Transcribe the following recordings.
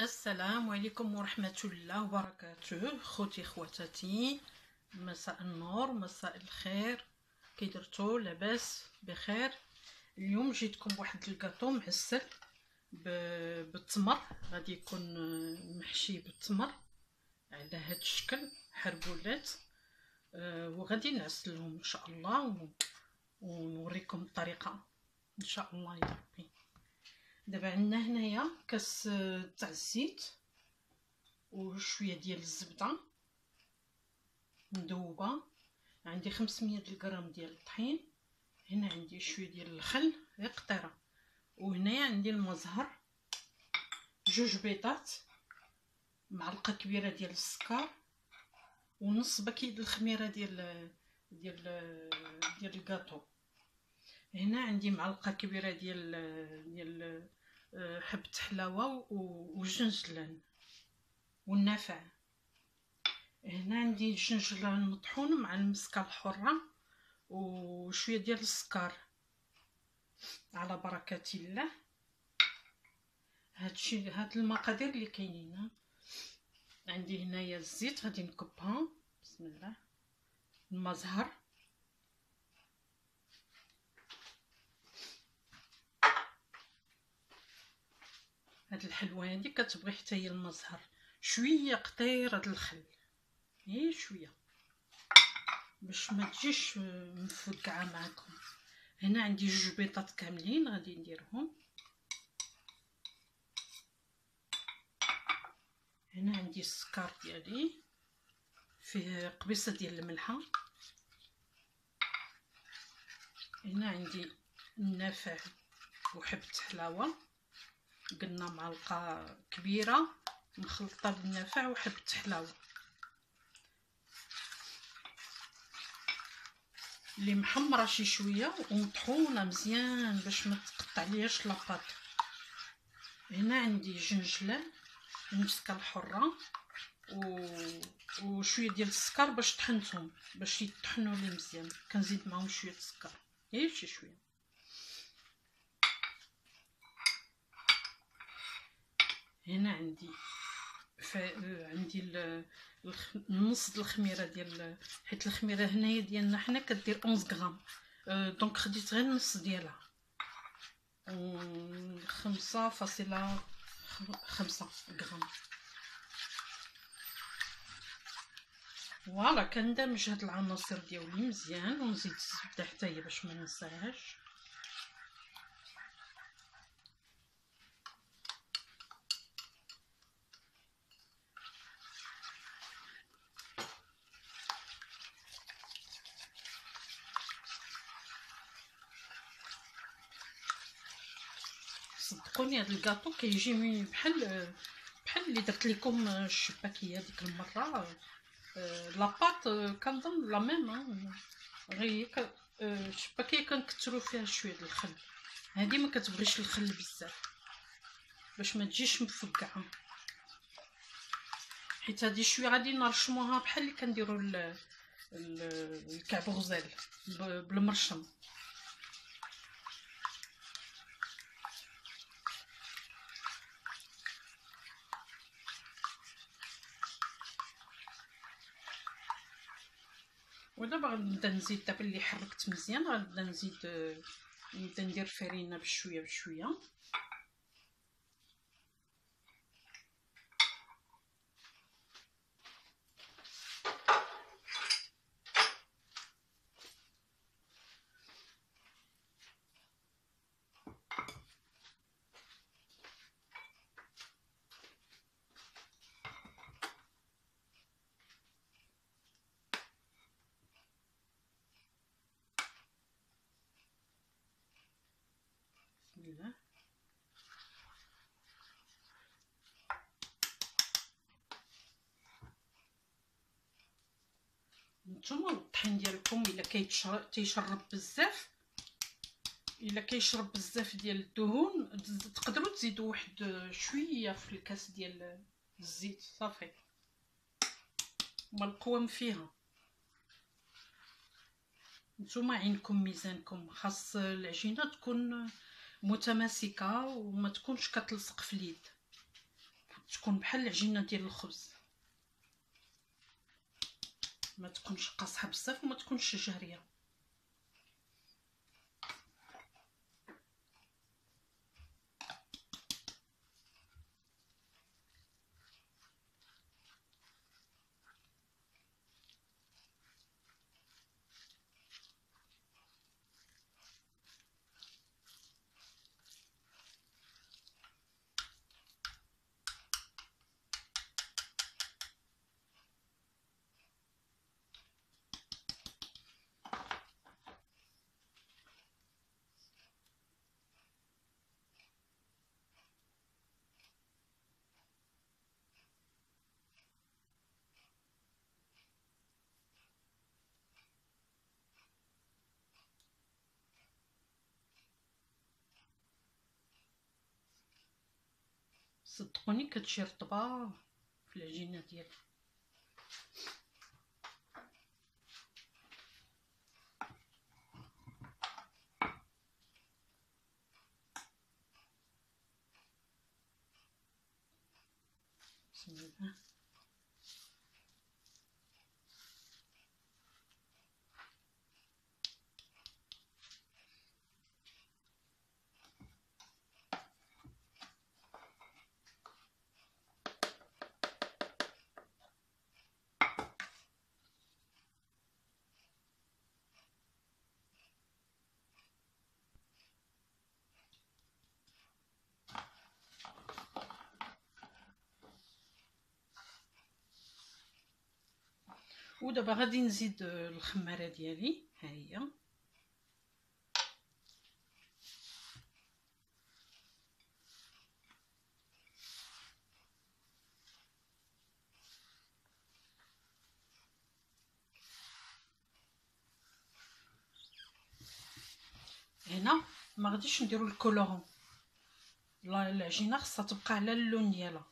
السلام عليكم ورحمة الله وبركاته. خوتي خواتاتي، مساء النور، مساء الخير. كي درتو؟ لاباس بخير. اليوم جيتكم بواحد الكاطو معسل بالتمر، غادي يكون محشي بالتمر على هاد الشكل حربولات. وغادي نعسلهم ان شاء الله ونوريكم الطريقة ان شاء الله يا ربي. دابا عندنا هنايا كاس تاع الزيت وشويه ديال الزبده مذوبه، عندي 500 غرام ديال الطحين، هنا عندي شويه ديال الخل غير قطيره، وهنايا عندي المزهر، 2 بيضات، معلقه كبيره ديال السكر، ونص باكيت الخميره ديال الكاطو. هنا عندي معلقه كبيره ديال حبة حلاوة وجنجلان والنافع. هنا عندي الجنجلان مطحون مع المسكه الحرة وشويه ديال السكر. على بركة الله. هاد المقادير اللي كاينين. عندي هنايا الزيت غادي نكبها، بسم الله. المزهر، هاد الحلوه هادي كتبغي حتى هي المزهر شويه قطير، هاد الخل غير شويه باش ما تجيش مفقعه معكم. هنا عندي 2 بيضات كاملين غادي نديرهم. هنا عندي السكر ديالي، فيه قبيصه ديال الملحه. هنا عندي النافع وحبة حلاوه، قلنا معلقه كبيره مخلطه بالنافع وحبة حلاوه اللي محمره شي شويه ومطحونه مزيان باش ما تقطع لياش لاباط. هنا عندي جنجلان المسكه الحره وشويه ديال السكر باش طحنتهم باش يطحنوا لي مزيان. كنزيد معاهم شويه السكر غير شي شويه. هنا عندي النص د الخميره ديال، حيت الخميره هنايا ديالنا حنا كدير 11 غرام، دونك خديت غير النص ديالها، 5.5 غرام. فوالا كندمج هاد العناصر ديالي مزيان ونزيد الزبده حتى هي باش ما ننساهاش. صدقوني هاد الكاطو كيجي بحال اللي درت لكم الشباكيه ديك المره. لاباط كنظن لا ميم، غير الشباكيه كنكثروا فيها شويه د الخل. هذه ما كتبغيش الخل بزاف باش ما تجيش مفقعه، حيت هذه شويه غادي نرشموها بحال اللي كنديروا الكعب غزال بالمرشم. ودابا غنبدا نزيد، دابا اللي حركت مزيان غنبدا نزيد، نبدا ندير فرينه بشويه بشويه. بسم الله. نتوما الطحين ديالكم الا كيشرب بزاف، الا كيشرب بزاف ديال الدهون تقدروا تزيدوا واحد شويه في الكاس ديال الزيت صافي، ما القوام فيها. نتوما عينكم ميزانكم، خاص العجينه تكون متماسكه وما تكونش كتلصق في اليد، تكون بحال العجينه ديال الخبز، ما تكونش قاصحه بزاف وما تكونش جهريه. صدقوني كتجي رطبه في العجينه ديالها. بسم الله. ودابا غادي نزيد الخماره ديالي، ها هي. هنا ما غاديش نديرو الكولورون، العجينه خاصها تبقى على اللون ديالها.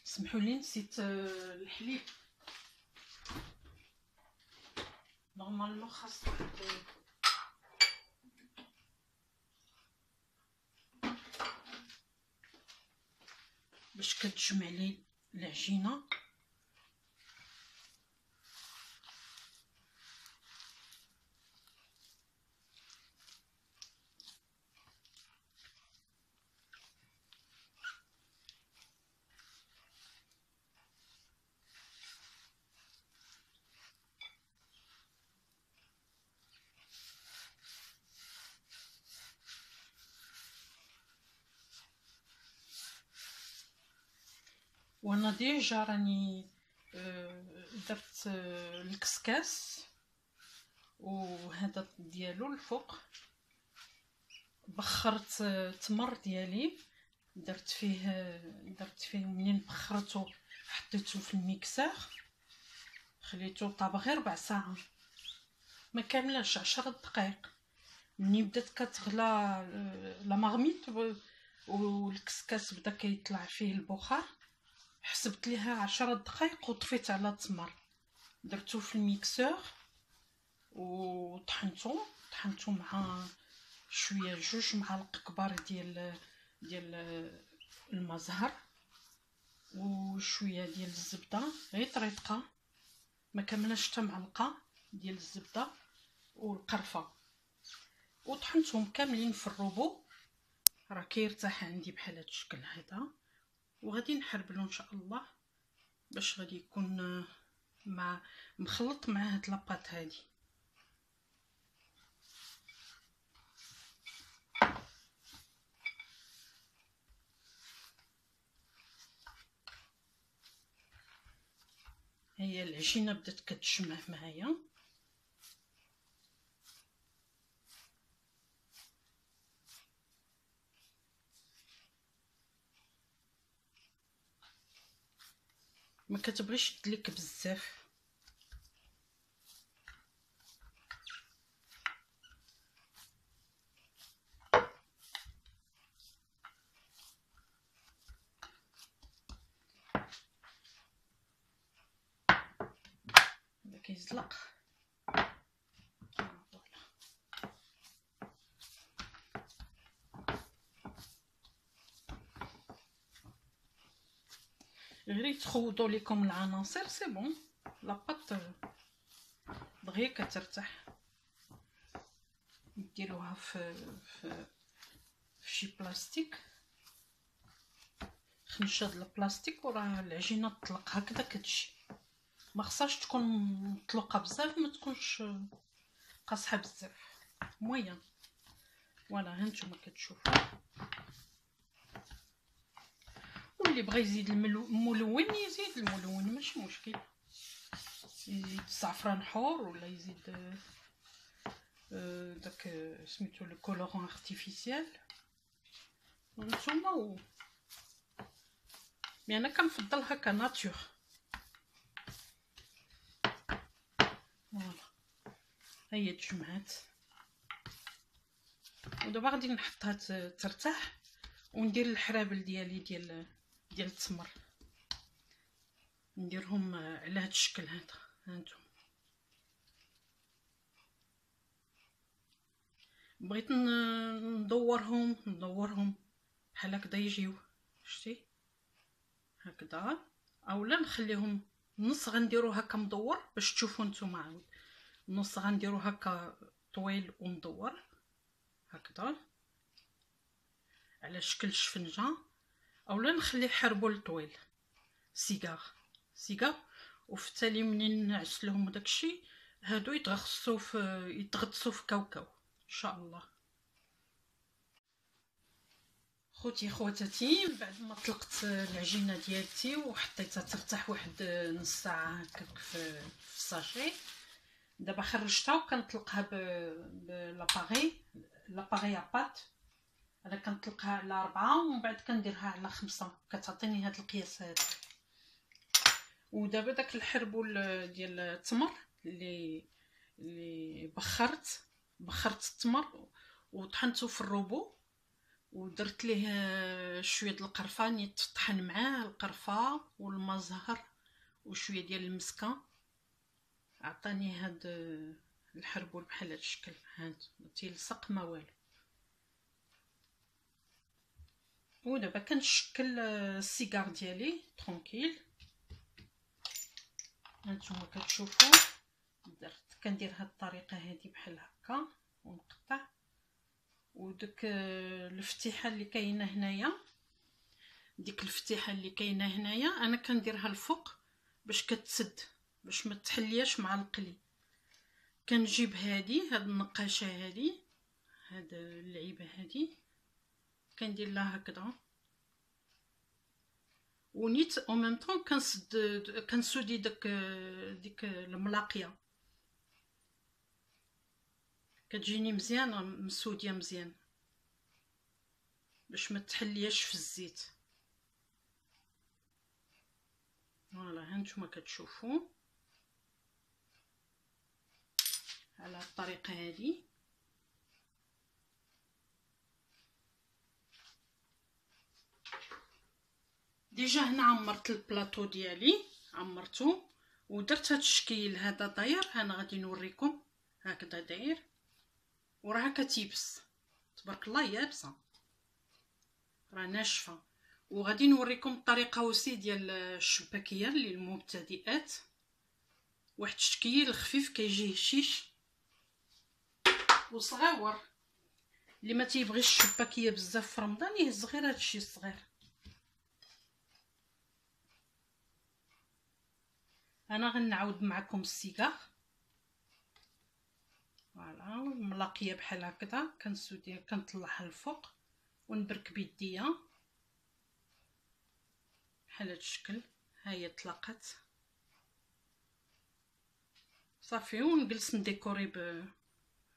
سمحوا لي نسيت الحليب. نورمالمون خاص باش كتجمع لي العجينه. وانا ديجا راني درت الكسكاس وهذا ديالو الفوق، بخرت التمر ديالي، درت فيه منين بخرته حطيته في الميكسور، خليته طاب غير ربع ساعه، ما كاملاش 10 دقائق. مني بدات كتغلى لا مارميت والكسكاس بدا كيطلع فيه البخار، حسبت ليها 10 دقائق وطفيت على التمر، درتو في الميكسور وطحنته مع شويه 2 معالق كبار ديال المزهر وشويه ديال الزبده، غير طريقه ما كملاش حتى معلقه ديال الزبده والقرفه، وطحنتهم كاملين في الروبو. راه كيرتاح عندي بحال هذا الشكل هذا، وغادي نحربلو ان شاء الله باش غادي يكون مع مخلط مع هاد لاباط هادي. هي العجينه بدات كتجمع معايا، ما كتبغيش تدلك بزاف. هذا كيزلق. غير تخوضوا لكم العناصر سي بون. لاباط دغيا كترتاح. ديروها في شي بلاستيك، خنشه د البلاستيك، وراه العجينه تطلق هكذا كتجي. ما خصهاش تكون مطلقه بزاف، ما تكونش قاصحه بزاف، موين. فوالا هانتوما كتشوفوا. واللي بغى يزيد الملون يزيد الملون، ماشي مشكل. يزيد الزعفران حور ولا يزيد داك سميتو لو كولورون ارتيفيسيال نتوما. مي انا كنفضل هكا ناتور. فوالا هي تجمعات. ودابا غادي نحطها ترتاح، وندير الحرابل ديالي ديال التمر، نديرهم على هذا الشكل هذا. هانتوما بغيت ندورهم بحال هكذا يجيو، شتي هكذا، اولا نخليهم نص غنديرو هكا مدور باش تشوفوا نتوما. عاود نص غنديرو هكا طويل ومدور هكذا على شكل شفنجه، اولا نخليه حربول طويل سيجار. وفي التالي منين نعسلهم وداكشي هادو يتغطسوا في كاوكاو ان شاء الله. خوتي خواتاتي، بعد ما طلقت العجينه ديالتي وحطيتها ترتاح واحد نص ساعه هكاك في الساشي، دابا خرجتها وكنطلقها لاباغي اباط. انا كنطلقها على 4 ومن بعد كنديرها على 5، كتعطيني هاد القياس هذا. ودابا داك الحربول ديال التمر اللي بخرت التمر وطحنته في الروبو، ودرت ليه شويه د القرفه، يتطحن معاه القرفه والما زهر وشويه ديال المسكه، عطاني هاد الحربول بحال هاد الشكل. هانت ما تيلصق ما والو. ودابا كنشكل السيجار ديالي ترونكيل. هانتوما كتشوفوا كندير هاد الطريقه هادي بحال هكا ونقطع. وديك الفتيحه اللي كاينه هنايا، انا كنديرها الفوق باش كتسد، باش ما تحلياش مع القلي. كنجيب هاد النقاشه هاد اللعيبه هادي، كندير لها هكذا ونيت او ميم طون كنسودي ديك الملاقيه، كتجيني مزيانه مسوديه مزيان باش ما تحلياش في الزيت. فوالا هانتوما كتشوفوا على الطريقه هذه. ديجا هنا عمرت البلاطو ديالي، عمرته ودرت هاد الشكل هذا داير. انا غادي نوريكم هكذا داير، وراه كتيبس تبارك الله، يابسه راه ناشفه. وغادي نوريكم الطريقه وسي ديال الشباكيه للمبتدئات، واحد الشكل خفيف كيجي هشيش وصغيور. اللي ما تيبغيش الشباكيه بزاف في رمضان يهز غير هادشي الصغير. انا غنعاود معكم السيجار. فوالا ملاقيه بحال هكذا، كنسودي كنطلعها الفوق ونبرك بيديا بحال هاد الشكل. ها هي طلقت صافي، ونجلس نديكوري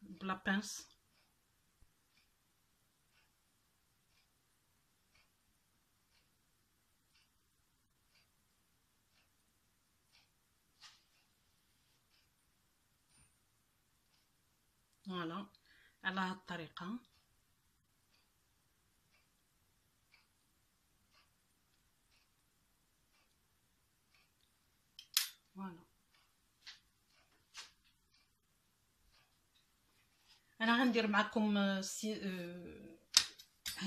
بلا بانس. فوالا على هاد الطريقه. فوالا انا غندير معكم هاد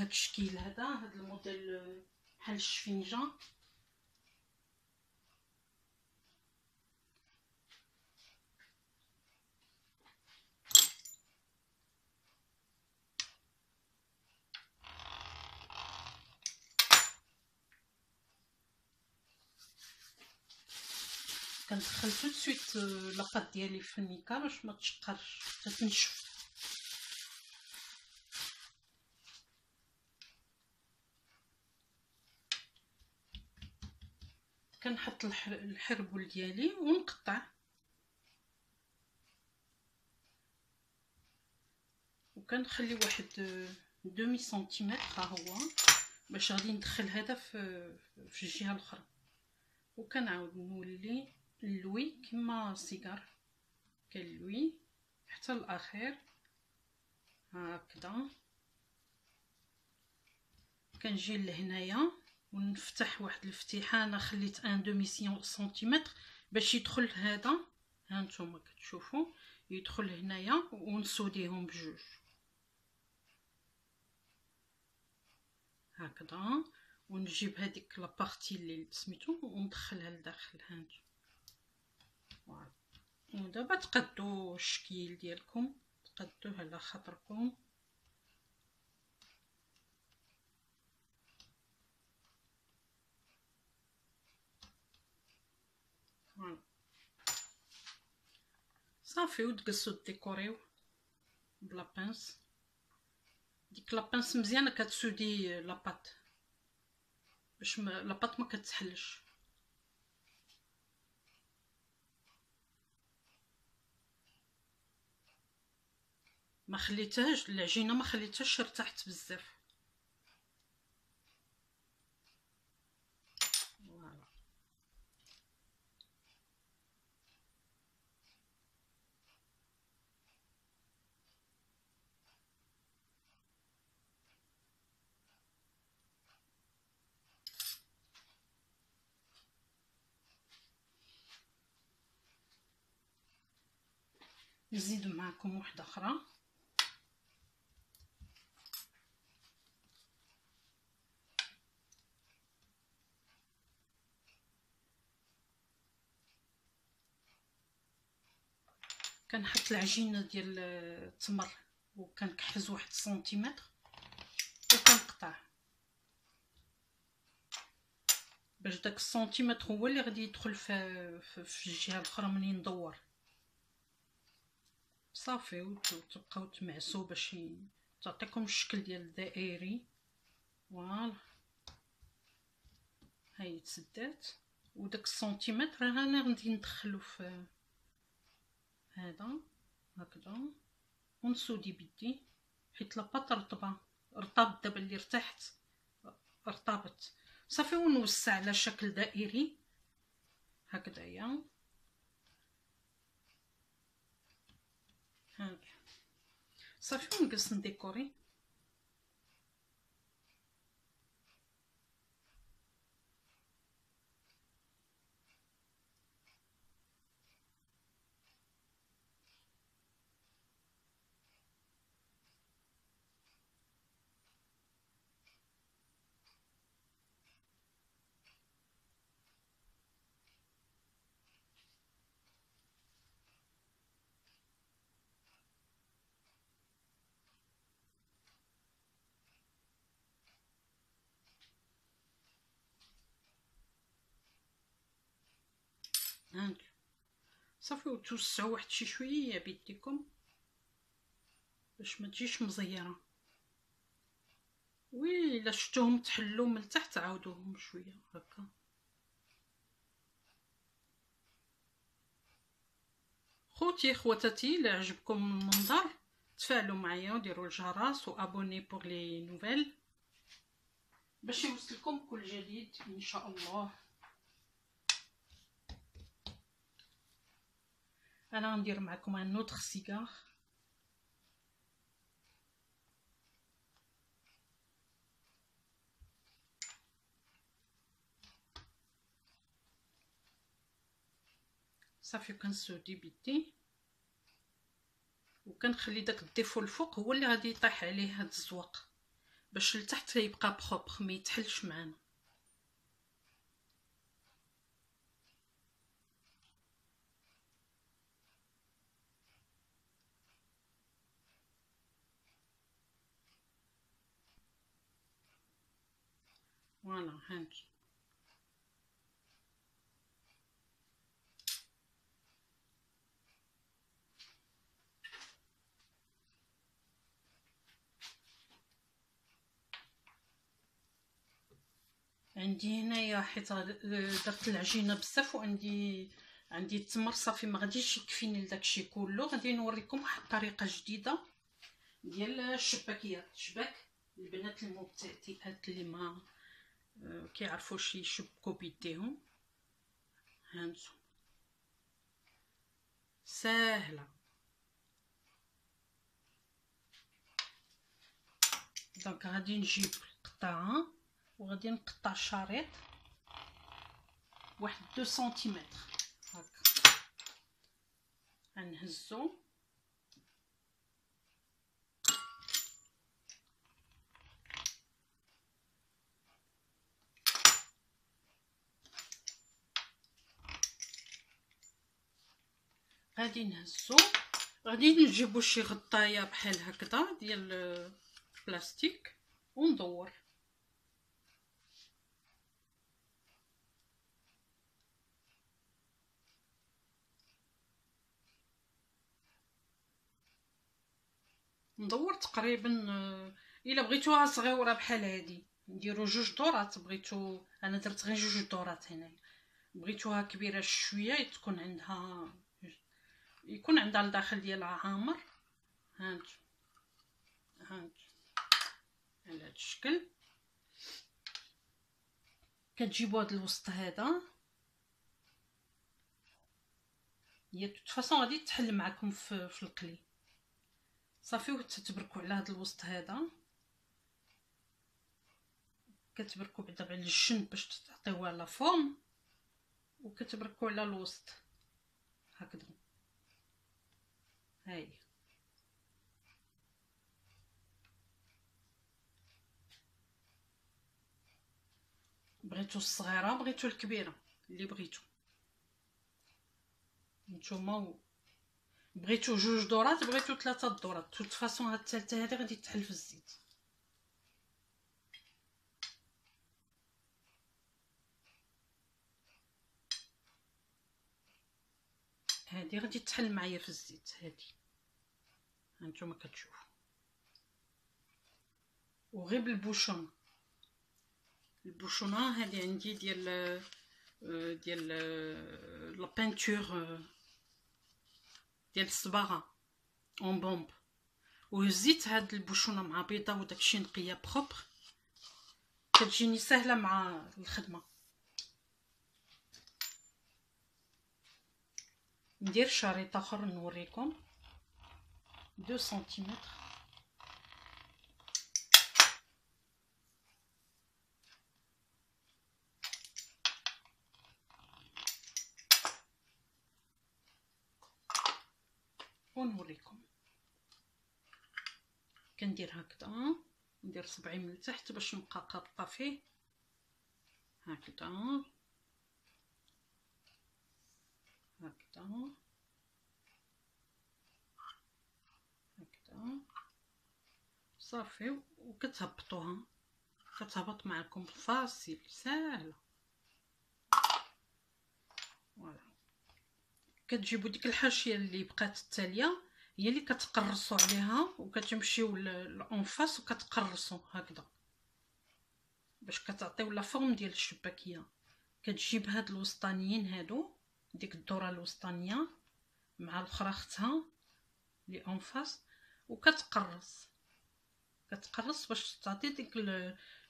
الشكل هذا، هاد الموديل بحال الشفنجه. كندخل تو سويت لاباط ديالي في النيكا باش ما تشقرش حتى تنشف. كنحط الحربول ديالي ونقطع، وكنخلي واحد 2 سنتيمتر ها هو باش غادي ندخل هذا في الجهه الاخرى، وكنعاود نولي نلوي كما السيجار، كنلوي حتى الاخير هكذا. كنجي لهنايا ونفتح واحد الفتيحه، انا خليت 1 سنتيمتر باش يدخل هذا، ها نتوما كتشوفوا يدخل هنايا، ونسوديهم بجوج هكذا. ونجيب هذيك لابارتي اللي سميتو وندخلها لداخل هانت. فوالا ودابا تقادو الشكل ديالكم، تقادوه على خاطركم. فوالا صافي، وتقصو ديكوريو بلا بانس. ديك لابانس مزيانه كتسودي لاباط باش لاباط ما كتحلش. ما خليتهاش العجينه، ما خليتهاش ارتاحت بزاف. فوالا نزيد معكم واحده اخرى. كنحط العجينه ديال التمر وكنكحز 1 سنتيمتر وكنقطع باش داك السنتيمتر هو اللي غادي يدخل في الجهه الاخرى منين ندور. صافي وتبقاو تمعسو باش تعطيكم الشكل ديال الدائري. فوالا هاي تسدات، وداك السنتيمتر انا غادي ندخلو في هذا هكذا ونسودي بيدي، حيت لاباط رطبه رطاب دابا اللي ارتحت رطبت. صافي ونوسع على شكل دائري هكذايا. هاك صافي ونجلس نديكوري. هاك صافي وتوسعوا واحد شي شويه بيديكم باش ما تجيش مزيره. وي الا شفتوهم تحلوا من التحت عاودوهم شويه هكا. خوتي خواتاتي الا عجبكم المنظر تفاعلوا معايا وديروا الجرس وابوني بوغ لي نوفيل باش يوصلكم كل جديد ان شاء الله. انا ندير معكم ان اوتر سيجار. صافي كنسودي بيدي وكنخلي داك الديفو الفوق هو اللي غادي يطيح عليه هاد الزواق باش لتحت يبقى بروبر ما يتحلش معانا. فوالا هانتي عندي هنايا حيت درت العجينه بزاف وعندي التمر صافي ما غاديش يكفيني لداكشي كله. غادي نوريكم واحد الطريقه جديده ديال الشباكيات. الشباك البنات المبتدئات اللي ما كيعرفوش يشبكوا بيديهم، هانتو ساهله. دونك غادي نجيب القطعه وغادي نقطع الشريط واحد 2 سنتيمتر هكا، غنهزو غادي نجيبو شي غطايه بحال هكذا ديال البلاستيك وندور. تقريبا الا بغيتوها صغيره بحال هادي نديرو 2 دورات. بغيتو انا درت غير 2 دورات هنايا. بغيتوها كبيره شويه يكون عندها الداخل ديالها عامر. هانت على هذا الشكل. كتجيبوا هذا الوسط هذا هي فاصون غادي تحل معكم في القلي صافي. وتتبركوا على هذا الوسط هذا، كتبركوا بعدا على الجنب باش تعطيوها لا فورم، وكتبركوا على الوسط هكذا. هاي بغيتو الصغيره بغيتو الكبيره اللي بغيتو نتوما. بغيتو 2 دورات بغيتو 3 دورات. توت فاصون هاد الثالثه هذه غادي تحل في الزيت. هذه غادي تحل معايا في الزيت. هذه هانتوما كتشوفوا. وغير بالبوشون البوشونه هذه عندي ديال لا بانتور ديال الصباغه اون بومب، وهزيت هاد البوشونه مع بيضه وداكشي نقيه بروبر. كتجيني سهله مع الخدمه. ندير شريط اخر نوريكم 2 سنتيمتر. ونوريكم كندير هكذا، ندير صبعي من التحت باش نبقى قابطه فيه هكذا هكذا هكذا صافي. وكتهبطوها كتهبط معكم فاصل ساهله. فوالا كتجيبوا ديك الحاشيه اللي بقات التاليه هي اللي كتقرصوا عليها وكتمشيو للانفاس وكتقرصوا هكذا باش كتعطيو لا فورم ديال الشباكيه. كتجيب هاد الوسطانيين هادو ديك الدوره الوسطانيه مع الاخرى اختها لي انفاس وكتقرص باش تعطي ديك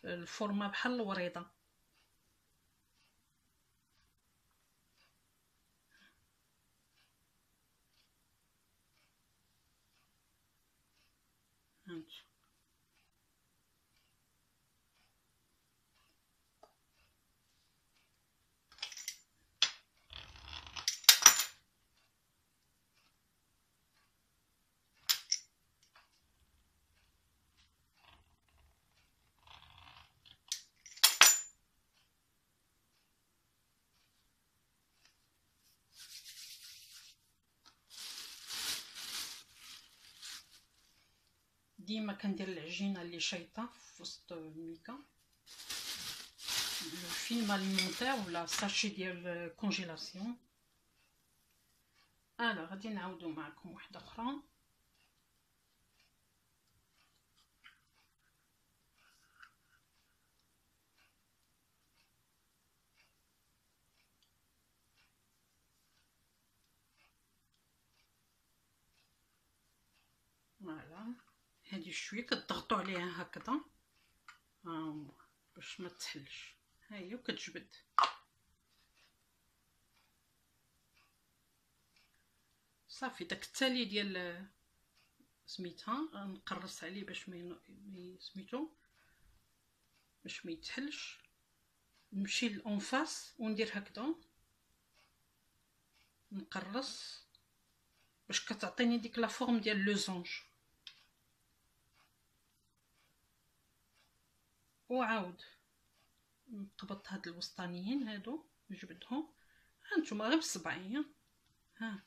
الفورمه بحال الوريضه. هانتو ديما كندير العجينه اللي شايطه في وسط الميكا، لو فيلم اليمونتير ولا ساشي ديال كونجيلاسيون. غادي نعاودو معكم واحده اخرى. فوالا هادي شويه كتضغطوا عليها هكذا باش ما تحلش. ها هي وكتجبد. صافي داك التالي ديال سميتها نقرص عليه باش ما سميتو باش ما يتحلش. نمشي للانفاس وندير هكذا نقرص باش كتعطيني ديك لا فورم ديال لوزونج. وعاود نقبط هاد الوسطانيين هادو نجبدهم. هانتوما غير بصبعي. ها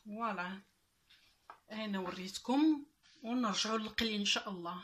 فوالا انا وريتكم ونرجعوا للقلي ان شاء الله.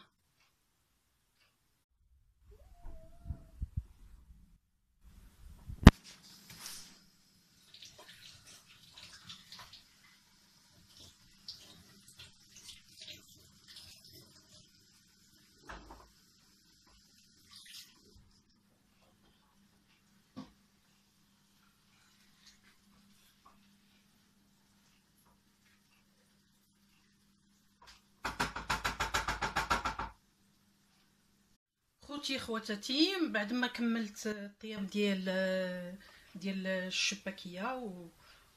خوتي خواتاتي، بعد ما كملت الطياب ديال الشباكيه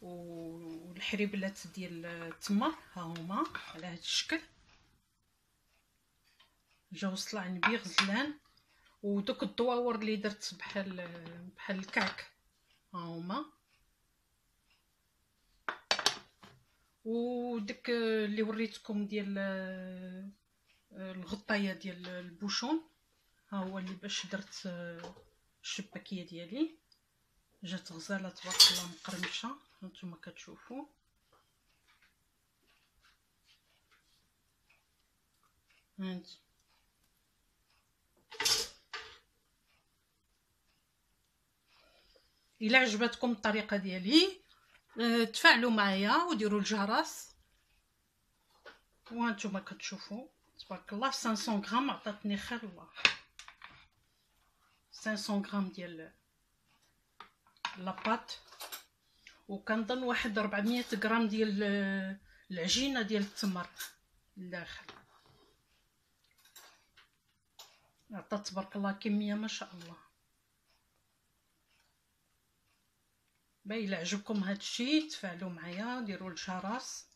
والحريبلات ديال التمر، ها هما على هذا الشكل جاو صلاعين بيه غزلان. ودوك الدواور اللي درت بحال الكعك ها هما. وديك اللي وريتكم ديال الغطايه ديال البوشون ها هو اللي باش درت الشباكيه ديالي. جات غزاله تبارك الله مقرمشه هانتوما كتشوفوا. هانت الا عجبتكم الطريقه ديالي تفاعلوا معايا وديروا الجرس. وانتم كتشوفوا تبارك الله 500 غرام عطاتني خير الله. 500 غرام ديال لاباط، وكنظن واحد 400 غرام ديال العجينه ديال التمر الداخل. عطات تبارك الله كميه ما شاء الله. الا عجبكم هذا الشيء تفاعلوا معايا، ديروا الجرس،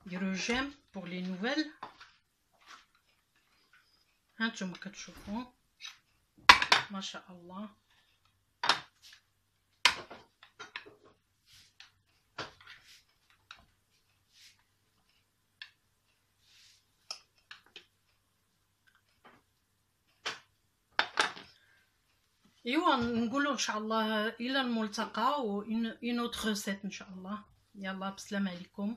ديروا جيم بور لي نوفيل. هانتوما كتشوفوا ما شاء الله. ايوا نقولوا ان شاء الله الى الملتقى و اون اوتر ريسيت ان شاء الله. يلا بسلام عليكم.